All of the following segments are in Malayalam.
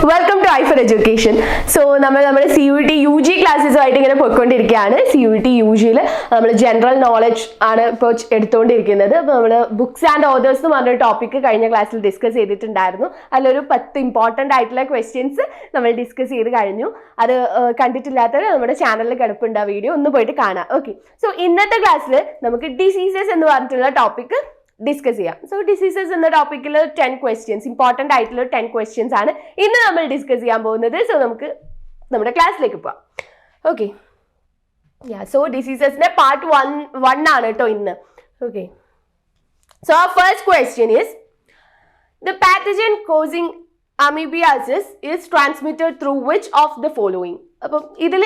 Welcome to I four education. So നമ്മുടെ CUET UG ക്ലാസ്സസുമായിട്ട് ഇങ്ങനെ പോയിക്കൊണ്ടിരിക്കുകയാണ്. CUET UGയിൽ നമ്മൾ ജനറൽ നോളജ് ആണ് ഇപ്പോൾ എടുത്തുകൊണ്ടിരിക്കുന്നത്. അപ്പോൾ നമ്മൾ ബുക്സ് ആൻഡ് ഓതേഴ്സ് എന്ന് പറഞ്ഞൊരു ടോപ്പിക്ക് കഴിഞ്ഞ ക്ലാസ്സിൽ ഡിസ്കസ് ചെയ്തിട്ടുണ്ടായിരുന്നു. അതിലൊരു 10 ഇമ്പോർട്ടൻ്റ് ആയിട്ടുള്ള ക്വസ്റ്റ്യൻസ് നമ്മൾ ഡിസ്കസ് ചെയ്ത് കഴിഞ്ഞു. അത് കണ്ടിട്ടില്ലാത്തവർ നമ്മുടെ ചാനലിൽ കിടപ്പുണ്ട്, ആ വീഡിയോ ഒന്ന് പോയിട്ട് കാണാം. ഓക്കെ, സോ ഇന്നത്തെ ക്ലാസ്സിൽ നമുക്ക് ഡിസീസസ് എന്ന് പറഞ്ഞിട്ടുള്ള ടോപ്പിക്ക് ഡിസ്കസ് ചെയ്യാം. സോ ഡിസീസസ് എന്ന ടോപ്പിക്കിൽ 10 ക്വസ്റ്റ്യൻസ്, ഇമ്പോർട്ടൻ്റ് ആയിട്ടുള്ള 10 ക്വസ്റ്റ്യൻസ് ആണ് ഇന്ന് നമ്മൾ ഡിസ്കസ് ചെയ്യാൻ പോകുന്നത്. സോ നമുക്ക് നമ്മുടെ ക്ലാസ്സിലേക്ക് പോവാം. ഓക്കെ, സോ ഡിസീസസിന്റെ പാർട്ട് 1 ആണ് കേട്ടോ ഇന്ന്. Okay, so our first question is the pathogen causing amoebiasis is transmitted through which of the following? അപ്പം ഇതിൽ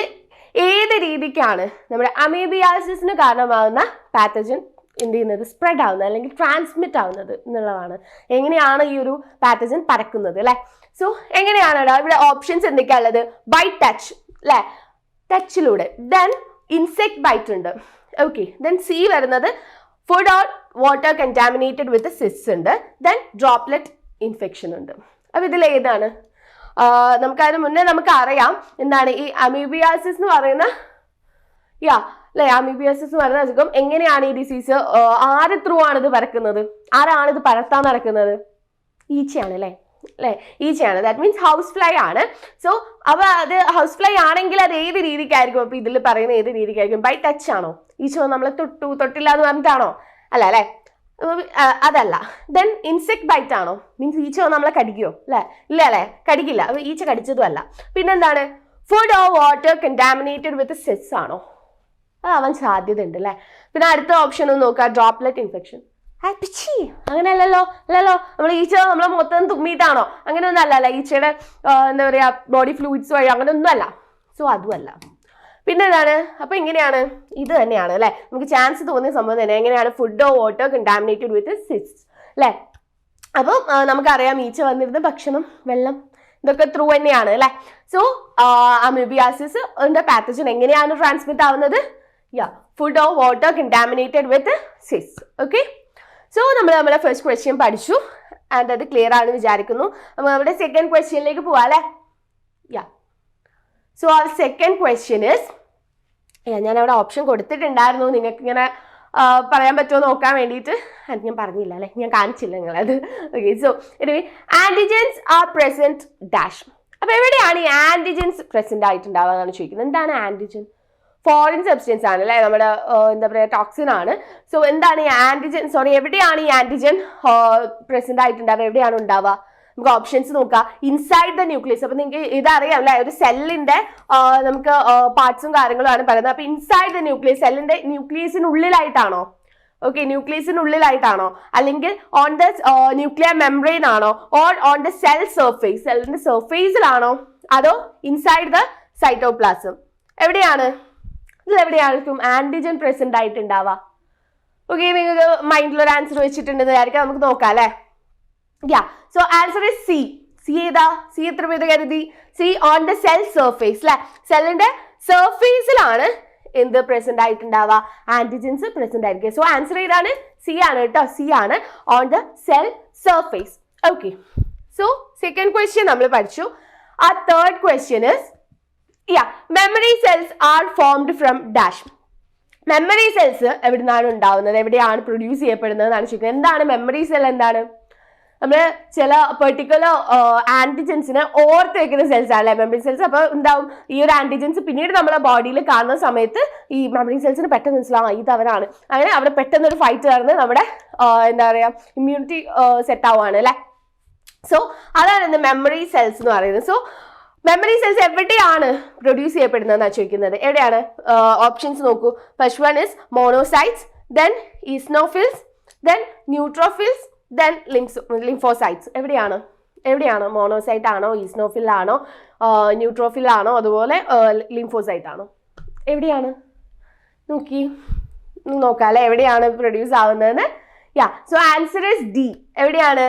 ഏത് രീതിക്കാണ് നമ്മുടെ അമീബിയാസിസിന് കാരണമാകുന്ന പാത്തജൻ എന്ത് ചെയ്യുന്നത്, സ്പ്രെഡ് ആവുന്നത് അല്ലെങ്കിൽ ട്രാൻസ്മിറ്റ് ആവുന്നത് എന്നുള്ളതാണ്. എങ്ങനെയാണ് ഈ ഒരു പാത്തജൻ പരക്കുന്നത് അല്ലെ? സോ എങ്ങനെയാണ് ഇവിടെ ഓപ്ഷൻസ് എന്തൊക്കെയാണ് ഉള്ളത്? ബൈ ടച്ച് അല്ലെ, ടച്ചിലൂടെ. ദെൻ ഇൻസെക്ട് ബൈറ്റ് ഉണ്ട്. ഓക്കെ, ദെൻ സി വരുന്നത് food or water contaminated with സിസ് ഉണ്ട്. ദെൻ ഡ്രോപ്ലെറ്റ് ഇൻഫെക്ഷൻ ഉണ്ട്. അപ്പൊ ഇതിൽ ഏതാണ്? നമുക്കതിന് മുന്നേ നമുക്ക് അറിയാം എന്താണ് ഈ അമീബിയാസിസ് എന്ന് പറയുന്ന അല്ലെ, അമീബിയാസിസ് എന്ന് പറയുന്ന അസുഖം എങ്ങനെയാണ് ഈ ഡിസീസ് ആര് ത്രൂ ആണ് ഇത് പരക്കുന്നത്? ആരാണ് ഇത് പരത്താൻ നടക്കുന്നത്? ഈച്ചയാണ് അല്ലേ? ഈച്ചയാണ്. ദാറ്റ് മീൻസ് ഹൗസ് ഫ്ലൈ ആണ്. സോ അപ്പൊ അത് ഹൗസ് ഫ്ലൈ ആണെങ്കിൽ അത് ഏത് രീതിക്കായിരിക്കും? അപ്പൊ ഇതിൽ പറയുന്ന ഏത് രീതിക്കായിരിക്കും? ബൈ ടച്ച് ആണോ? ഈച്ച നമ്മളെ തൊട്ടില്ല എന്ന് പറഞ്ഞിട്ടാണോ? അല്ല അല്ലെ, അതല്ല. ദെൻ ഇൻസെക്ട് ബൈറ്റ് ആണോ? മീൻസ് ഈച്ച നമ്മളെ കടിക്കുമോ? അല്ലെ, ഇല്ല അല്ലെ, കടിക്കില്ല. അപ്പൊ ഈച്ച കടിച്ചതും അല്ല. പിന്നെന്താണ്? Food or water contaminated with cess ആണോ? അതാവാൻ സാധ്യത ഉണ്ട് അല്ലെ. പിന്നെ അടുത്ത ഓപ്ഷൻ ഒന്ന് നോക്കുക, ഡ്രോപ്ലെറ്റ് ഇൻഫെക്ഷൻ. പിച്ചി, അങ്ങനെ അല്ലല്ലോ. നമ്മൾ ഈച്ച നമ്മളെ മൊത്തം തുമ്മിയിട്ടാണോ? അങ്ങനെയൊന്നും അല്ല. ഈച്ചയുടെ എന്താ പറയാ ബോഡി ഫ്ലൂയിഡ്സ് വഴി അങ്ങനെ ഒന്നും അല്ല. സോ അതും അല്ല. പിന്നെ എന്താണ്? അപ്പൊ എങ്ങനെയാണ്? ഇത് തന്നെയാണ് അല്ലെ, നമുക്ക് ചാൻസ് തോന്നിയ സംഭവം തന്നെ. എങ്ങനെയാണ്? Food or water contaminated with സിസ് അല്ലെ. അപ്പം നമുക്കറിയാം ഈച്ച വന്നിരുന്ന ഭക്ഷണം, വെള്ളം, ഇതൊക്കെ ത്രൂ തന്നെയാണ് അല്ലെ. സോ അമീബിയാസിസ് പാത്തജൻ എങ്ങനെയാണ് ട്രാൻസ്മിറ്റ് ആവുന്നത്? Food or water contaminated with സിസ്. ഓക്കെ, സോ നമ്മൾ നമ്മുടെ ഫസ്റ്റ് ക്വസ്റ്റ്യൻ പഠിച്ചു ആൻഡ് അത് ക്ലിയർ ആണെന്ന് വിചാരിക്കുന്നു. നമ്മൾ നമ്മുടെ സെക്കൻഡ് ക്വസ്റ്റ്യനിലേക്ക് പോവാം അല്ലെ. സോ ആ സെക്കൻഡ് ക്വസ്റ്റ്യൻ ഇസ്, ഞാൻ അവിടെ ഓപ്ഷൻ കൊടുത്തിട്ടുണ്ടായിരുന്നു നിങ്ങൾക്ക് ഇങ്ങനെ പറയാൻ പറ്റുമോ നോക്കാൻ വേണ്ടിയിട്ട്. അത് ഞാൻ പറഞ്ഞില്ല അല്ലെ, ഞാൻ കാണിച്ചില്ല നിങ്ങളത്. Okay, so anyway antigens R present dash. അപ്പൊ എവിടെയാണ് ഈ ആന്റിജൻസ് പ്രസന്റ് ആയിട്ടുണ്ടാവുക എന്നാണ് ചോദിക്കുന്നത്. എന്താണ് ആന്റിജൻ? ഫോറിൻ സബ്സ്റ്റൻസ് ആണ് അല്ലെ, നമ്മുടെ എന്താ പറയുക ടോക്സിൻ ആണ്. സോ എന്താണ് ഈ ആന്റിജൻ, എവിടെയാണ് ഈ ആന്റിജൻ പ്രസന്റ് ആയിട്ടുണ്ടാവുക? എവിടെയാണ് ഉണ്ടാവുക? നമുക്ക് ഓപ്ഷൻസ് നോക്കാം. Inside the nucleus. അപ്പൊ നിങ്ങൾക്ക് ഇതറിയാം അല്ലെ, ഒരു സെല്ലിന്റെ നമുക്ക് പാർട്സും കാര്യങ്ങളും ആണ് പറയുന്നത്. അപ്പൊ ഇൻസൈഡ് ദ ന്യൂക്ലിയസ്, സെല്ലിന്റെ ന്യൂക്ലിയസിനുള്ളിലായിട്ടാണോ? ഓക്കെ, ന്യൂക്ലിയസിനുള്ളിലായിട്ടാണോ? അല്ലെങ്കിൽ ഓൺ ദ ന്യൂക്ലിയർ മെംബ്രെയിൻ ആണോ? Or on the cell surface, സെല്ലിന്റെ സർഫേസിലാണോ? അതോ ഇൻസൈഡ് ദ സൈറ്റോപ്ലാസം? എവിടെയാണ്? ഇതിലെവിടെയായിരിക്കും ആന്റിജൻ പ്രസന്റ് ആയിട്ടുണ്ടാവുക? ഓക്കെ, നിങ്ങൾക്ക് മൈൻഡിലൊരു ആൻസർ വെച്ചിട്ടുണ്ടെന്ന് വിചാരിക്കാം. നമുക്ക് നോക്കാം അല്ലെ. So answer is C. C ഏതാ? സി എത്ര പേര് കരുതി? C on the cell surface അല്ലെ, സെല്ലിന്റെ സർഫേസിലാണ് എന്ത് പ്രസന്റ് ആയിട്ടുണ്ടാവുക? ആന്റിജൻസ് പ്രസന്റ് ആയിരിക്കും. സോ ആൻസർ ഏതാണ്? സി ആണ് കേട്ടോ. സി ആണ്, on the cell surface. Okay, so second question നമ്മൾ പഠിച്ചു. ആ third question is memory cells are formed from dash. Memory cells എവിടെ നിന്നാണ് ഉണ്ടാവുന്നത്? എവിടെയാണ് പ്രൊഡ്യൂസ് ചെയ്യപ്പെടുന്നത് എന്നാണ് ചോദിക്കുന്നത്. എന്താണ് മെമ്മറി സെൽ? എന്താണ്? നമ്മൾ ചില പെർട്ടിക്കുലർ ആന്റിജൻസിനെ ഓർത്ത് വെക്കുന്ന സെൽസ് ആണ് മെമ്മറി സെൽസ്. അപ്പോൾ എന്താവും, ഈ ഒരു ആന്റിജൻസ് പിന്നീട് നമ്മളെ ബോഡിയിൽ കാണുന്ന സമയത്ത് ഈ മെമ്മറി സെൽസിന് പെട്ടെന്ന് മനസ്സിലാവും ഇത് അവരാണ്. അങ്ങനെ അവിടെ പെട്ടെന്നൊരു ഫൈറ്റ് നടന്ന് നമ്മുടെ എന്താ പറയുക ഇമ്മ്യൂണിറ്റി സെറ്റ് ആവുകയാണ് അല്ലെ. സോ അതാണ് മെമ്മറി സെൽസ് എന്ന് പറയുന്നത്. സോ മെമ്മറി സെൽസ് എവിടെയാണ് പ്രൊഡ്യൂസ് ചെയ്യപ്പെടുന്നതെന്നാണ് ചോദിക്കുന്നത്. എവിടെയാണ്? ഓപ്ഷൻസ് നോക്കൂ. First one is monocytes, then eosinophils, then neutrophils, then lymphocytes. എവിടെയാണ്? മോണോസൈറ്റ് ആണോ? ഈസ്നോഫിൽ ആണോ? ന്യൂട്രോഫിൽ ആണോ? അതുപോലെ ലിംഫോസൈറ്റ് ആണോ? എവിടെയാണ്? നോക്കാം അല്ലെ, എവിടെയാണ് പ്രൊഡ്യൂസ് ആവുന്നതെന്ന്. So answer is D. എവിടെയാണ്?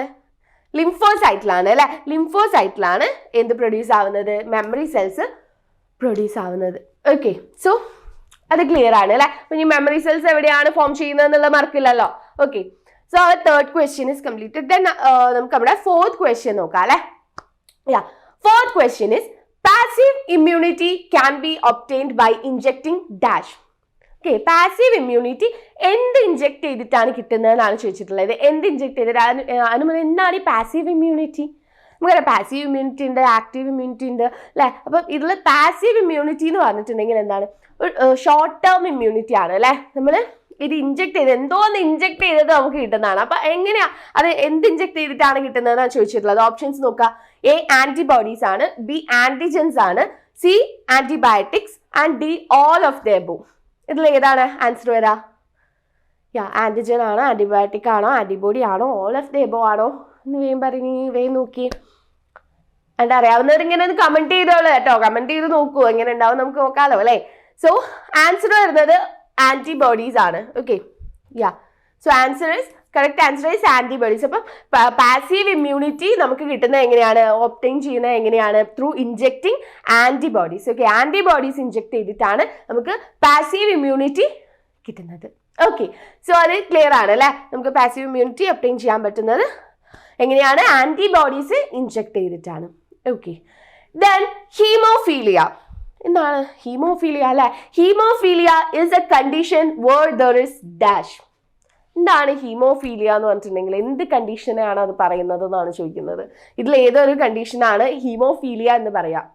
ലിംഫോസൈറ്റിലാണ് അല്ലെ. ലിംഫോസൈറ്റിലാണ് എന്ത് പ്രൊഡ്യൂസ് ആവുന്നത്? മെമ്മറി സെൽസ് പ്രൊഡ്യൂസ് ആവുന്നത്. ഓക്കെ, സോ അത് ക്ലിയർ ആണ് അല്ലെ. അപ്പൊ ഈ മെമ്മറി സെൽസ് എവിടെയാണ് ഫോം ചെയ്യുന്നത് എന്നുള്ളത് മറക്കില്ലല്ലോ. Okay, so our third question is completed. Then നമുക്ക് അവിടെ fourth question നോക്കാം അല്ലെ. Fourth question is passive immunity can be obtained by injecting dash. Okay, passive immunity എന്ത് ഇഞ്ചെക്ട് ചെയ്തിട്ടാണ് കിട്ടുന്നതെന്നാണ് ചോദിച്ചിട്ടുള്ളത്. എന്ത് ഇഞ്ചെക്ട് ചെയ്തിട്ട് അനുമതി എന്താണ് ഈ പാസീവ് ഇമ്മ്യൂണിറ്റി? നമുക്കറിയാം പാസീവ് ഇമ്മ്യൂണിറ്റി ഉണ്ട്, ആക്റ്റീവ് ഇമ്മ്യൂണിറ്റി ഉണ്ട് അല്ലേ. അപ്പം ഇതിൽ പാസീവ് ഇമ്മ്യൂണിറ്റി എന്ന് പറഞ്ഞിട്ടുണ്ടെങ്കിൽ എന്താണ്, ഒരു ഷോർട്ട് ടേം ഇമ്മ്യൂണിറ്റി ആണ് അല്ലേ. നമ്മൾ ഇത് ഇഞ്ചെക്ട് ചെയ്ത് എന്തോന്ന് ഇഞ്ചെക്ട് ചെയ്തിട്ട് നമുക്ക് കിട്ടുന്നതാണ്. അപ്പം എങ്ങനെയാ അത് എന്ത് ഇഞ്ചെക്ട് ചെയ്തിട്ടാണ് കിട്ടുന്നതെന്നാണ് ചോദിച്ചിട്ടുള്ളത്. ഓപ്ഷൻസ് നോക്കുക. എ ആന്റിബോഡീസ് ആണ്, ബി ആന്റിജൻസ് ആണ്, C antibiotics and D all of the above. ഇതിൽ ഏതാണ് ആൻസർ വരാ? ആന്റിജൻ ആണോ, ആന്റിബയോട്ടിക് ആണോ, ആന്റിബോഡി ആണോ, ഓൾ ഓഫ് ദ എബോവ് ആണോ എന്ന് വേഗം നോക്കി. എന്നിട്ട് അറിയാവുന്നവരിങ്ങനെ ഒന്ന് കമന്റ് ചെയ്തോളൂ കേട്ടോ. കമന്റ് ചെയ്ത് നോക്കൂ, എങ്ങനെ ഉണ്ടാവും നമുക്ക് നോക്കാമല്ലോ അല്ലേ. സോ ആൻസർ വരുന്നത് ആന്റിബോഡീസ് ആണ്. Okay, so correct answer is antibodies. അപ്പം പാസീവ് ഇമ്മ്യൂണിറ്റി നമുക്ക് കിട്ടുന്നത് എങ്ങനെയാണ്, ഒബ്റ്റെയിൻ ചെയ്യുന്നത് എങ്ങനെയാണ്? Through injecting antibodies. Okay, antibodies inject ചെയ്തിട്ടാണ് നമുക്ക് പാസീവ് ഇമ്മ്യൂണിറ്റി കിട്ടുന്നത്. ഓക്കെ, സോ അത് ക്ലിയർ ആണ് അല്ലേ. നമുക്ക് പാസീവ് ഇമ്മ്യൂണിറ്റി ഒബ്റ്റെയിൻ ചെയ്യാൻ പറ്റുന്നത് എങ്ങനെയാണ്? ആന്റിബോഡീസ് ഇഞ്ചെക്ട് ചെയ്തിട്ടാണ്. Okay, then haemophilia. എന്താണ് ഹീമോഫീലിയ അല്ലെ? Haemophilia is a condition where there is dash. എന്താണ് ഹീമോഫീലിയ എന്ന് പറഞ്ഞിട്ടുണ്ടെങ്കിൽ എന്ത് കണ്ടീഷനാണ് അത് പറയുന്നത് എന്നാണ് ചോദിക്കുന്നത്. ഇതിൽ ഏതൊരു കണ്ടീഷനാണ് ഹീമോഫീലിയ എന്ന് പറയാം.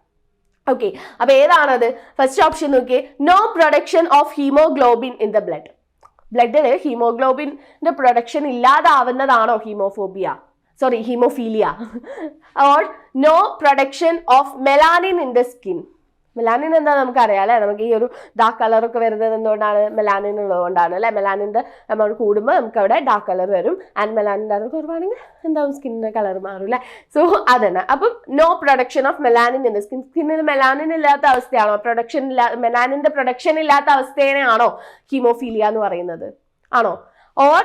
ഓക്കെ, അപ്പൊ ഏതാണത്? ഫസ്റ്റ് ഓപ്ഷൻ നോക്കിയേ, no production of haemoglobin in the blood. ബ്ലഡിൽ ഹീമോഗ്ലോബിന്റെ പ്രൊഡക്ഷൻ ഇല്ലാതാവുന്നതാണോ haemophilia? Or no production of melanin in the skin. Melanin എന്താ നമുക്കറിയാം അല്ലെ. നമുക്ക് ഈ ഒരു ഡാർക്ക് കളറൊക്കെ വരുന്നത് എന്തുകൊണ്ടാണ്? മെലാനിൻ ഉള്ളതുകൊണ്ടാണ് അല്ലെ. മെലാനിൻ്റെ എമൗണ്ട് കൂടുമ്പോൾ നമുക്ക് അവിടെ ഡാർക്ക് കളർ വരും. ആൻഡ് മെലാനിൻ്റെ അത് കുറവാണെങ്കിൽ എന്താവും, സ്കിന്നിൻ്റെ കളർ മാറും അല്ലെ. സോ അതന്നെ. അപ്പം no production of melanin in the skin. സ്കിന്നിൽ മെലാനിൻ ഇല്ലാത്ത അവസ്ഥയാണോ, മെലാനിൻ്റെ പ്രൊഡക്ഷൻ ഇല്ലാത്ത അവസ്ഥേനെയാണോ ഹീമോഫീലിയ എന്ന് പറയുന്നത്? ആണോ? Or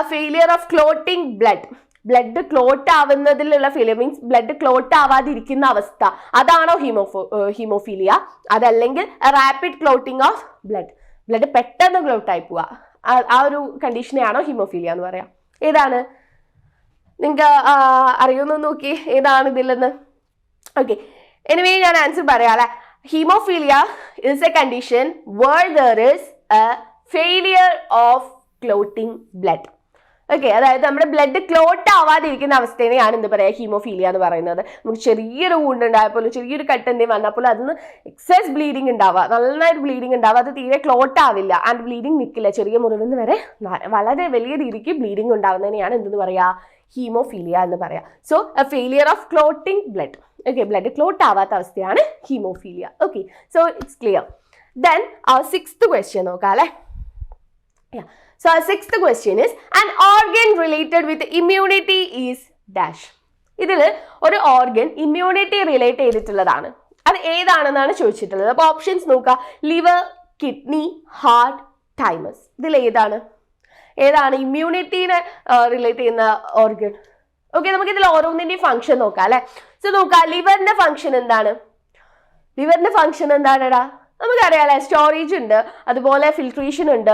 a failure of clotting blood clot ആവുന്നതിലുള്ള ഫെയിലിയർ, മീൻസ് ബ്ലഡ് ക്ലോട്ട് ആവാതിരിക്കുന്ന അവസ്ഥ, അതാണോ ഹീമോഫീലിയ? അതല്ലെങ്കിൽ റാപ്പിഡ് ക്ലോട്ടിംഗ് ഓഫ് ബ്ലഡ് പെട്ടെന്ന് ക്ലോട്ട് ആയി പോവുക, ആ ഒരു കണ്ടീഷനെയാണോ ഹീമോഫീലിയ എന്ന് പറയാം? ഏതാണ് നിങ്ങൾക്ക് അറിയുമെന്ന് നോക്കി, ഏതാണ് ഇതിലെന്ന്? ഓക്കെ, എനിവേ ഞാൻ ആൻസർ പറയാം അല്ലെ. Haemophilia is a condition where there is a failure of clotting blood. Okay, അതായത് നമ്മുടെ ബ്ലഡ് ക്ലോട്ട് ആവാതിരിക്കുന്ന അവസ്ഥേനെയാണ് എന്ത് പറയുക, ഹീമോഫീലിയ എന്ന് പറയുന്നത്. നമുക്ക് ചെറിയൊരു വൂണ്ട് ഉണ്ടായപ്പോലും ചെറിയൊരു കട്ട് എന്തെങ്കിലും വന്നപ്പോൾ അതിന് എക്സസ് ബ്ലീഡിങ് ഉണ്ടാവുക, നന്നായിട്ട് ബ്ലീഡിങ് ഉണ്ടാവുക, അത് തീരെ ക്ലോട്ട് ആവില്ല ആൻഡ് ബ്ലീഡിങ് നിൽക്കില്ല, ചെറിയ മുറിവിന്ന് വരെ വളരെ വലിയ രീതിക്ക് ബ്ലീഡിങ് ഉണ്ടാവുന്നതിനെയാണ് എന്തെന്ന് പറയുക, ഹീമോഫീലിയ എന്ന് പറയാം. So A failure of clotting blood. Okay, blood clot ആവാത്ത അവസ്ഥയാണ് haemophilia. Okay, so it's clear. Then sixth question നോക്കാം അല്ലേ. So our sixth question is, an organ related with immunity is dash. ഇതിൽ ഒരു ഓർഗൻ ഇമ്മ്യൂണിറ്റി റിലേറ്റ് ചെയ്തിട്ടുള്ളതാണ്, അത് ഏതാണെന്നാണ് ചോദിച്ചിട്ടുള്ളത്. അപ്പോൾ ഓപ്ഷൻസ് നോക്കുക. Liver, kidney, heart, thymus. ഇതിൽ ഏതാണ് ഇമ്മ്യൂണിറ്റീനെ റിലേറ്റ് ചെയ്യുന്ന ഓർഗൻ? ഓക്കെ, നമുക്ക് ഇതിൽ ഓരോന്നിൻ്റെയും ഫംഗ്ഷൻ നോക്കാം അല്ലെ. സോ നോക്കാം, ലിവറിന്റെ ഫംഗ്ഷൻ എന്താണ്? എന്താണെടാ? നമുക്കറിയാം അല്ലെ, സ്റ്റോറേജ് ഉണ്ട്, അതുപോലെ ഫിൽട്രേഷൻ ഉണ്ട്.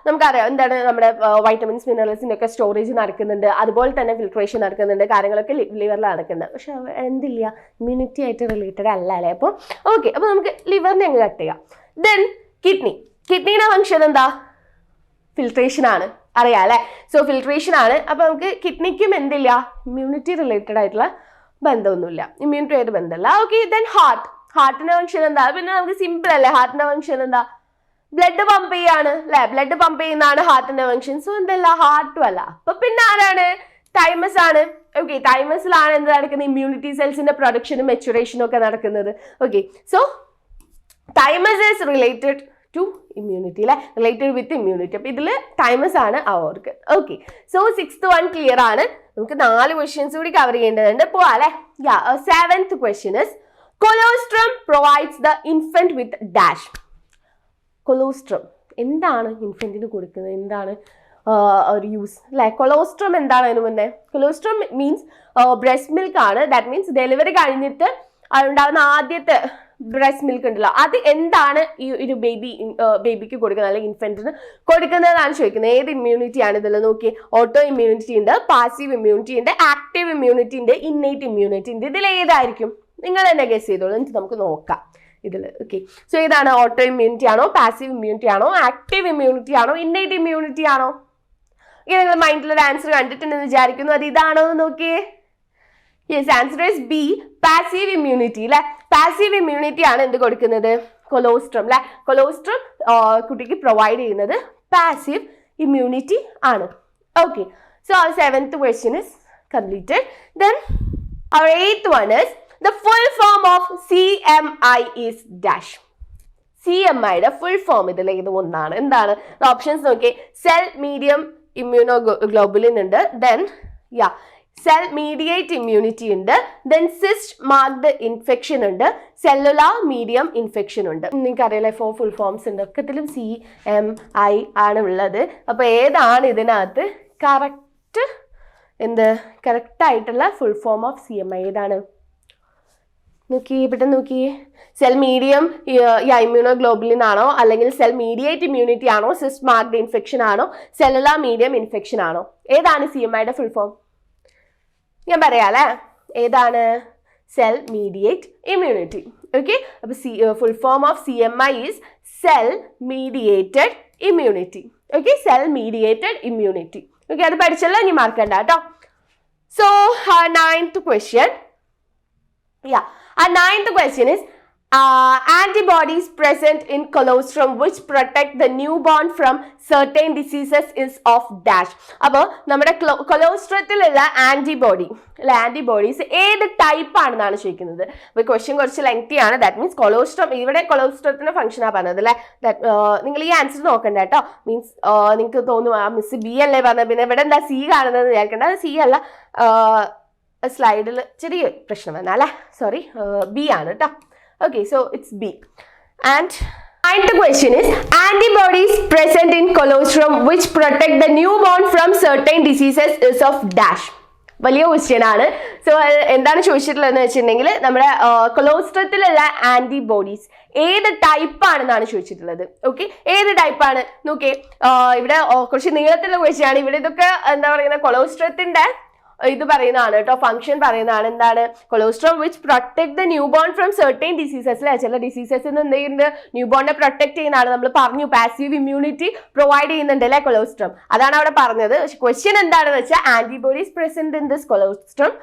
നമുക്കറിയാം എന്താണ്, നമ്മുടെ വൈറ്റമിൻസ് മിനറൽസിൻ്റെ ഒക്കെ സ്റ്റോറേജ് നടക്കുന്നുണ്ട്, അതുപോലെ തന്നെ ഫിൽട്രേഷൻ നടക്കുന്നുണ്ട്, കാര്യങ്ങളൊക്കെ ലിവറിൽ നടക്കുന്നുണ്ട്. പക്ഷെ എന്തില്ല, ഇമ്മ്യൂണിറ്റി ആയിട്ട് റിലേറ്റഡ് അല്ല അല്ലേ. അപ്പോൾ ഓക്കെ, അപ്പോൾ നമുക്ക് ലിവറിനെ അങ്ങ് കട്ട് ചെയ്യാം. ദെൻ കിഡ്നിയുടെ ഫംഗ്ഷൻ എന്താ? ഫിൽട്രേഷൻ ആണ്, അറിയാം അല്ലേ. സോ ഫിൽട്രേഷൻ ആണ്. അപ്പോൾ നമുക്ക് കിഡ്നിക്കും എന്തില്ല, ഇമ്മ്യൂണിറ്റി റിലേറ്റഡ് ആയിട്ടുള്ള ബന്ധമൊന്നുമില്ല, ഇമ്മ്യൂണിറ്റി ആയിട്ട് ബന്ധമല്ല. ഓക്കെ, ദെൻ ഹാർട്ടിന്റെ ഫംഗ്ഷൻ എന്താ? പിന്നെ നമുക്ക് സിമ്പിൾ അല്ലേ, ഹാർട്ടിന്റെ ഫംഗ്ഷൻ എന്താ? ബ്ലഡ് പമ്പ് ചെയ്യാണ് അല്ലെ, ബ്ലഡ് പമ്പ് ചെയ്യുന്നതാണ് ഹാർട്ടിന്റെ ഫംഗ്ഷൻ. സോ എന്തല്ല, ഹാർട്ടും അല്ല. അപ്പൊ പിന്നെ ആരാണ്? തൈമസ് ആണ്. ഓക്കെ, തൈമസിലാണ് എന്ത് നടക്കുന്നത്? ഇമ്മ്യൂണിറ്റി സെൽസിന്റെ പ്രൊഡക്ഷനും മെച്ചുറേഷനും ഒക്കെ നടക്കുന്നത്. Okay, so thymus is related to immunity അല്ലെ, റിലേറ്റഡ് വിത്ത് ഇമ്മ്യൂണിറ്റി. അപ്പൊ ഇതിൽ തൈമസ് ആണ് ആ organ. Okay, so 6th one clear ആണ്. നമുക്ക് 4 ക്വസ്റ്റ്യൻസ് കൂടി കവർ ചെയ്യേണ്ടതുണ്ട്. പോവാ അല്ലെ. 7th question is, colostrum provides the infant with dash. കൊളോസ്ട്രം എന്താണ് ഇൻഫൻറ്റിന് കൊടുക്കുന്നത്? എന്താണ് ഒരു യൂസ് അല്ലെ? കൊളോസ്ട്രം എന്താണ്? അതിന് മുന്നേ കൊളോസ്ട്രം മീൻസ് ബ്രസ്റ്റ് മിൽക്ക് ആണ്. ദാറ്റ് മീൻസ് ഡെലിവറി കഴിഞ്ഞിട്ട് അതുണ്ടാകുന്ന ആദ്യത്തെ ബ്രസ്റ്റ് മിൽക്ക് ഉണ്ടല്ലോ, അത് എന്താണ് ഈ ഒരു ബേബിക്ക് കൊടുക്കുന്നത് അല്ലെങ്കിൽ ഇൻഫൻറ്റിന് കൊടുക്കുന്നതാണ് ചോദിക്കുന്നത്. ഏത് ഇമ്മ്യൂണിറ്റി ആണ് ഇതിൽ നോക്കി? ഓട്ടോ ഇമ്മ്യൂണിറ്റി ഉണ്ട്, പാസീവ് ഇമ്മ്യൂണിറ്റി ഉണ്ട്, ആക്റ്റീവ് ഇമ്മ്യൂണിറ്റി ഉണ്ട്, ഇന്നേറ്റ് ഇമ്മ്യൂണിറ്റി ഉണ്ട്. ഇതിൽ ഏതായിരിക്കും? നിങ്ങൾ തന്നെ ഗസ് ചെയ്തോളൂ, എന്നിട്ട് നമുക്ക് നോക്കാം ഇതിൽ. ഓക്കെ, സോ ഇതാണ് ഓട്ടോ ഇമ്മ്യൂണിറ്റി ആണോ, പാസീവ് ഇമ്മ്യൂണിറ്റി ആണോ, ആക്റ്റീവ് ഇമ്മ്യൂണിറ്റി ആണോ, ഇന്നേറ്റ് ഇമ്മ്യൂണിറ്റി ആണോ? ഇങ്ങനെ നിങ്ങൾ മൈൻഡിലൊരു ആൻസർ കണ്ടിട്ടുണ്ടെന്ന് വിചാരിക്കുന്നു. അത് ഇതാണോ എന്ന് നോക്കിയേ. Yes, answer is B, passive immunity അല്ലെ. പാസീവ് ഇമ്മ്യൂണിറ്റി ആണ് എന്ത് കൊടുക്കുന്നത്? കൊളോസ്ട്രം അല്ലെ. കൊളോസ്ട്രം കുട്ടിക്ക് പ്രൊവൈഡ് ചെയ്യുന്നത് പാസീവ് immunity ആണ്. Okay, so our 7th question is completed. Then our 8th one is the full form of CMI is dash. CMI യുടെ full form ഇതിൽ ഇത് ഒന്നാണ്. എന്താണ് ഓപ്ഷൻസ് നോക്കിയേ. സെൽ മീഡിയം ഇമ്മ്യൂണോഗ്ലോബുലിൻ ഉണ്ട്, then സെൽ മീഡിയേറ്റ് ഇമ്മ്യൂണിറ്റി ഉണ്ട്, ദെൻ സിസ്റ്റ് മാർക്ഡ് ഇൻഫെക്ഷൻ ഉണ്ട്, സെല്ലുലാർ മീഡിയം ഇൻഫെക്ഷൻ ഉണ്ട്. നിങ്ങൾക്ക് അറിയില്ല 4 ഫുൾ ഫോംസ് ഉണ്ട്, ഒക്കത്തിലും CMI ആണ് ഉള്ളത്. അപ്പോൾ ഏതാണ് ഇതിനകത്ത് കറക്റ്റ് ആയിട്ടുള്ള ഫുൾ ഫോം ഓഫ് CMI ഏതാണ്? നോക്കിയേ, ഇവിടെ നോക്കിയേ. സെൽ മീഡിയം ഇമ്മ്യൂണോഗ്ലോബുലിൻ ആണോ, അല്ലെങ്കിൽ സെൽ മീഡിയേറ്റ് ഇമ്മ്യൂണിറ്റി ആണോ, സിസ്റ്റ് മാർക്ഡ് ഇൻഫെക്ഷൻ ആണോ, സെല്ലുലാർ മീഡിയം ഇൻഫെക്ഷൻ ആണോ? ഏതാണ് CMIയുടെ ഫുൾ ഫോം? ഞാൻ പറയാം അല്ലേ, ഏതാണ്? Cell മീഡിയേറ്റ് immunity. ഓക്കെ, അപ്പൊ full form of CMI is cell mediated immunity. Okay, cell mediated immunity. Okay, അത് പഠിച്ചല്ലോ, ഇനി മാർക്കണ്ട കേട്ടോ. So 9th question. Our 9th question is antibodies present in colostrum which protect the newborn from certain diseases is of dash. അപ്പോൾ നമ്മുടെ കൊളോസ്ട്രത്തിലുള്ള ആന്റിബോഡീസ് ഏത് ടൈപ്പ് ആണെന്നാണ് ചോദിക്കുന്നത്. അപ്പോൾ ക്വസ്റ്റ്യൻ കുറച്ച് ലെങ്തി ആണ്. ദാറ്റ് മീൻസ് കൊളോസ്ട്രം, ഇവിടെ കൊളോസ്ട്രത്തിന്റെ ഫംഗ്ഷനാണ് പറഞ്ഞത് അല്ലേ. നിങ്ങൾ ഈ ആൻസർ നോക്കണ്ട കേട്ടോ. മീൻസ് നിങ്ങൾക്ക് തോന്നും മിസ് ബി അല്ലേ പറഞ്ഞത്, പിന്നെ ഇവിടെ എന്താ C കാണുന്നത് വിചാരിക്കേണ്ട. അത് C അല്ല, സ്ലൈഡിൽ ചെറിയ പ്രശ്നം വന്നാൽ അല്ലേ, സോറി, B ആണ് കേട്ടോ. Okay, so it's B. And 9th question is antibodies present in colostrum which protect the newborn from certain diseases is of dash. വലിയ ക്വസ്റ്റ്യൻ ആണ്. സോ എന്താണ് ചോദിച്ചിട്ടുള്ളതെന്ന് വെച്ചിട്ടുണ്ടെങ്കിൽ നമ്മുടെ കൊളോസ്ട്രത്തിലുള്ള ആന്റിബോഡീസ് ഏത് ടൈപ്പ് ആണെന്നാണ് ചോദിച്ചിട്ടുള്ളത്. ഓക്കെ, ഏത് ടൈപ്പാണ് നോക്കിയേ. ഇവിടെ കുറച്ച് നീളത്തിലുള്ള ക്വസ്റ്റ്യൻ ആണ്. ഇവിടെ ഇതൊക്കെ എന്താ പറയുന്ന കൊളോസ്ട്രത്തിന്റെ ഇത് പറയുന്നതാണ് കേട്ടോ, ഫംഗ്ഷൻ പറയുന്നതാണ്. എന്താണ്? Colostrum which protect the newborn from certain diseases അല്ലെ. ചില ഡിസീസസ് എന്ത് ചെയ്യുന്നുണ്ട്? ന്യൂ ബോണിനെ പ്രൊട്ടക്ട് ചെയ്യുന്നതാണ്. നമ്മൾ പറഞ്ഞു പാസീവ് ഇമ്മ്യൂണിറ്റി പ്രൊവൈഡ് ചെയ്യുന്നുണ്ട് അല്ലെ കൊളോസ്ട്രം, അതാണ് അവിടെ പറഞ്ഞത്. ക്വസ്റ്റ്യൻ എന്താണെന്ന് വെച്ചാൽ antibodies present in this colostrum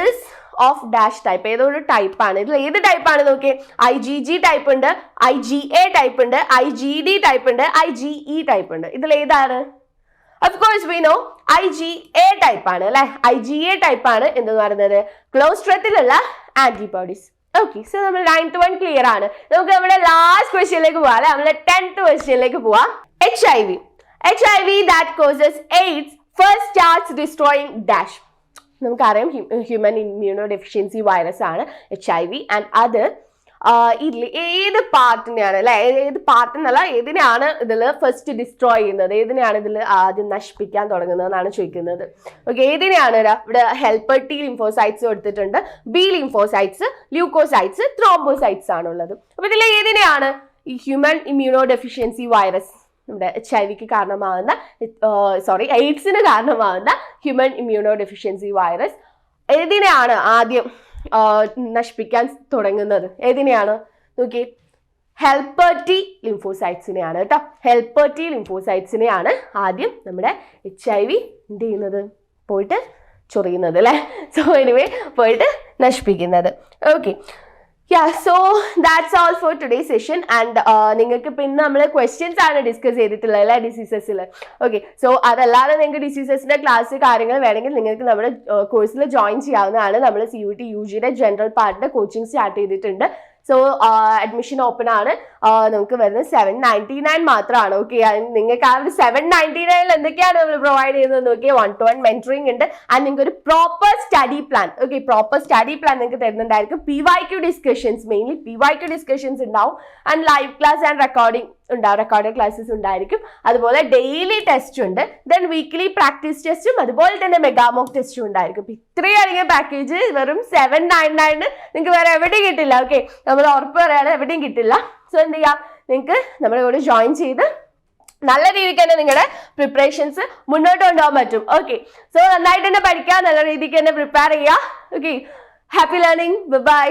is of dash type. ഏതോ ഒരു ടൈപ്പ് ആണ്. ഇതിൽ ഏത് ടൈപ്പാണ് നോക്കിയേ. IgG ടൈപ്പ് ഉണ്ട്, IgA ടൈപ്പ് ഉണ്ട്, IgD ടൈപ്പ് ഉണ്ട്, IgE ടൈപ്പ് ഉണ്ട്. ഇതിൽ ഏതാണ്? Of course we know IgA type ആണ് അല്ലെ. IgA ടൈപ്പ് ആണ് എന്ന് പറയുന്നത് കൊളോസ്ട്രത്തിലുള്ള ആന്റിബോഡീസ്. ഓക്കെ, സോ നമ്മൾ 9th one ക്ലിയർ ആണ്. നമുക്ക് നമ്മുടെ ലാസ്റ്റ് ക്വസ്റ്റ്യനിലേക്ക് പോവാം അല്ലെ. നമ്മുടെ 10th ക്വസ്റ്റ്യനിലേക്ക് പോവാം. HIV that causes AIDS first starts destroying dash. നമുക്കറിയാം ഹ്യൂമൻ ഇമ്മ്യൂണോ ഡെഫിഷ്യൻസി വൈറസ് ആണ് HIV, ആൻഡ് അത് ഇതിൽ ഏത് പാർട്ടിനെയാണ് അല്ലെ, ഏത് പാർട്ടിനല്ല ഏതിനെയാണ് ഇതിൽ ഫസ്റ്റ് ഡിസ്ട്രോയ് ചെയ്യുന്നത്, ഏതിനെയാണ് ഇതിൽ ആദ്യം നശിപ്പിക്കാൻ തുടങ്ങുന്നത് എന്നാണ് ചോദിക്കുന്നത്. ഓക്കെ, ഏതിനെയാണ്? ഇവിടെ ഹെൽപ്പർ T ലിംഫോസൈറ്റ്സ് കൊടുത്തിട്ടുണ്ട്, B ലിംഫോസൈറ്റ്സ്, ല്യൂക്കോസൈറ്റ്സ്, ത്രോംബോസൈറ്റ്സ് ആണുള്ളത്. അപ്പൊ ഇതിൽ ഏതിനെയാണ് ഈ ഹ്യൂമൻ ഇമ്മ്യൂണോ ഡെഫിഷ്യൻസി വൈറസ് നമ്മുടെ HIV കാരണമാകുന്ന എയ്ഡ്സിന് കാരണമാകുന്ന ഹ്യൂമൻ ഇമ്മ്യൂണോ ഡെഫിഷ്യൻസി വൈറസ് ഏതിനെയാണ് ആദ്യം നശിപ്പിക്കാൻ തുടങ്ങുന്നത്? ഏതിനെയാണ് നോക്കി? ഹെൽപ്പർ T ലിംഫോസൈറ്റ്സിനെയാണ് കേട്ടോ. ഹെൽപ്പർ T ലിംഫോസൈറ്റ്സിനെയാണ് ആദ്യം നമ്മുടെ HIV എന്ത് ചെയ്യുന്നത്? പോയിട്ട് ചൊറിയുന്നത് അല്ലെ. സോ എനിവേ പോയിട്ട് നശിപ്പിക്കുന്നത്. Okay, so that's all for today's session. And നിങ്ങൾക്ക് പിന്നെ നമ്മൾ ക്വസ്റ്റ്യൻസ് ആണ് ഡിസ്കസ് ചെയ്തിട്ടുള്ളത് അല്ലെ ഡിസീസസിൽ. ഓക്കെ, സോ അതല്ലാതെ നിങ്ങൾക്ക് ഡിസീസസിന്റെ ക്ലാസ് കാര്യങ്ങൾ വേണമെങ്കിൽ നിങ്ങൾക്ക് നമ്മുടെ കോഴ്സിൽ ജോയിൻ ചെയ്യാവുന്നതാണ്. നമ്മൾ CUT UGയുടെ ജനറൽ പാർട്ടിന്റെ കോച്ചിങ് സ്റ്റാർട്ട് ചെയ്തിട്ടുണ്ട്. സോ അഡ്മിഷൻ ഓപ്പൺ ആണ്. നമുക്ക് വരുന്നത് 799 മാത്രമാണ്. ഓക്കെ, നിങ്ങൾക്ക് ആ ഒരു 799 എന്തൊക്കെയാണ് നമ്മൾ പ്രൊവൈഡ് ചെയ്യുന്നത് നോക്കിയാൽ 1-to-1 മെന്ററിംഗ് ഉണ്ട്, ആൻഡ് നിങ്ങൾക്ക് ഒരു proper study plan. Okay, proper study plan നിങ്ങൾക്ക് തരുന്നുണ്ടായിരിക്കും. PYQ discussions, mainly PYQ discussions ഉണ്ടാവും, and live class and recording ഉണ്ടാവും, റെക്കോർഡഡ് ക്ലാസ്സസ് ഉണ്ടായിരിക്കും. അതുപോലെ ഡെയിലി ടെസ്റ്റ് ഉണ്ട്, ദെൻ വീക്ക്ലി പ്രാക്ടീസ് ടെസ്റ്റും അതുപോലെ തന്നെ മെഗാമോക്ക് ടെസ്റ്റും ഉണ്ടായിരിക്കും. ഇത്രയും അധികം പാക്കേജ് വെറും 799 നിങ്ങൾക്ക് വേറെ എവിടെയും കിട്ടില്ല. ഓക്കെ, നമ്മൾ ഉറപ്പ് പറയാണ് എവിടെയും കിട്ടില്ല. സോ എന്ത് ചെയ്യാം, നിങ്ങൾക്ക് നമ്മുടെ കൂടെ ജോയിൻ ചെയ്ത് നല്ല രീതിക്ക് തന്നെ നിങ്ങളുടെ പ്രിപ്പറേഷൻസ് മുന്നോട്ട് കൊണ്ടുപോകാൻ പറ്റും. ഓക്കെ, സോ നന്നായിട്ട് തന്നെ പഠിക്കുക, നല്ല രീതിക്ക് തന്നെ പ്രിപ്പയർ ചെയ്യുക. Okay, happy learning. ബൈ.